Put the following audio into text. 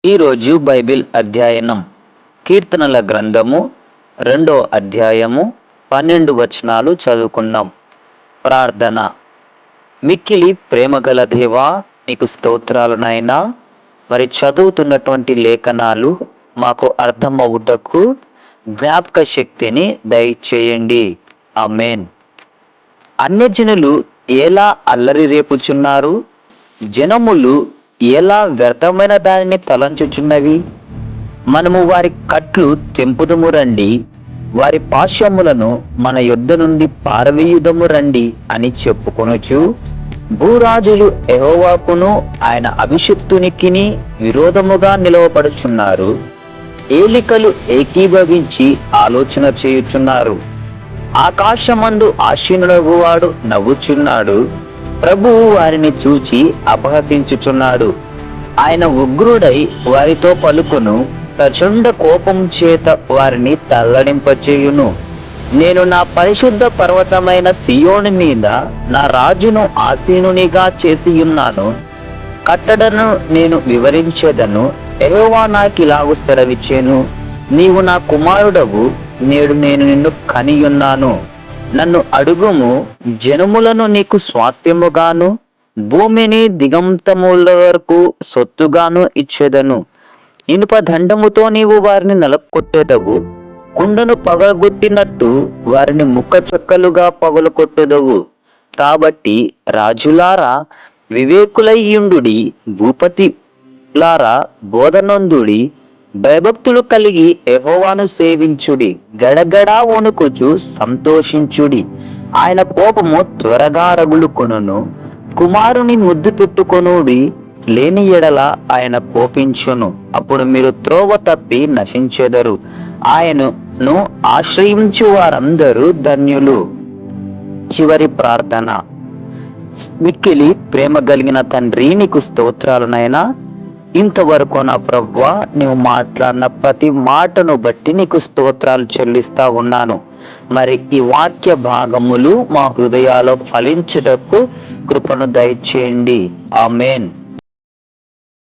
ఈరోజు బైబిల్ అధ్యయనం కీర్తనల గ్రంథము 2వ అధ్యాయము 12 వచనాలు చదువుకుందాం. ప్రార్థన. మిక్కిలి ప్రేమగల దేవా, నీకు స్తోత్రాలు నాయనా. మరి చదువుతున్నటువంటి లేఖనాలు మాకు అర్థమవుటకు జ్ఞాపక శక్తిని దయచేయండి. ఆమేన్. అన్యజనులు ఎలా అల్లరి రేపుచున్నారు, జనములు ఎలా వ్యర్థమైన దానిని తలంచుచున్నవి. మనము వారి కట్లు తెంపుదము రండి, వారి పాశములను మన యొద్ద నుండి పారవేయుదము రండి అని చెప్పుకొనుచు, భూరాజులు యెహోవాకును ఆయన అభిషిక్తునికిని విరోధముగా నిలవబడుచున్నారు. ఏలికలు ఏకీభవించి ఆలోచన చేయుచున్నారు. ఆకాశమందు ఆసీనుడగువాడు నవ్వుచున్నాడు. ప్రభువు వారిని చూచి అపహసించుచున్నాడు. ఆయన ఉగ్రుడై వారితో పలుకును, ప్రచండ కోపం చేత వారిని తల్లడింపచేయును. నేను నా పరిశుద్ధ పర్వతమైన సియోను మీద నా రాజును ఆసీనునిగా చేసియున్నాను. కట్టడను నేను వివరించేదను. యెహోవా నాకిలాగు సెలవిచ్చెను, నీవు నా కుమారుడవు, నేడు నేను నిన్ను కనియున్నాను. నన్ను అడుగుము, జనములను నీకు స్వాస్థ్యముగాను భూమిని దిగంతముల వరకు సొత్తుగాను ఇచ్చేదను. ఇనుప దండముతో నీవు వారిని నలకొట్టెదవు. కుండను పగలగొట్టినట్టు వారిని ముక్క చెక్కలుగా పగలగొట్టెదవు. కాబట్టి రాజులారా వివేకులయ్యుండుడి, భూపతిలారా బోధనొందుడి. భయభక్తులు కలిగి యెహోవాను సేవించుడి. గడగడా వణుకుచు సంతోషించుడి. ఆయన కోపము త్వరగా రగులుకొనును. కుమారుని ముద్దు పెట్టుకొనుడి, లేని ఎడల ఆయన కోపించును. అప్పుడు మీరు త్రోవ తప్పి నశించెదరు. ఆయనను ఆశ్రయించు వారందరూ ధన్యులు. చివరి ప్రార్థన. మిక్కిలి ప్రేమ కలిగిన తండ్రి, నీకు స్తోత్రాలు నాయనా. ఇంతవరకు నా ప్రభువా, నీవు మాట్లాడిన ప్రతి మాటను బట్టి నీకు స్తోత్రాలు చెల్లిస్తా ఉన్నాను. మరి ఈ వాక్య భాగములు మా హృదయాల్లో ఫలించుటకు కృపను దయచేయండి. ఆమేన్.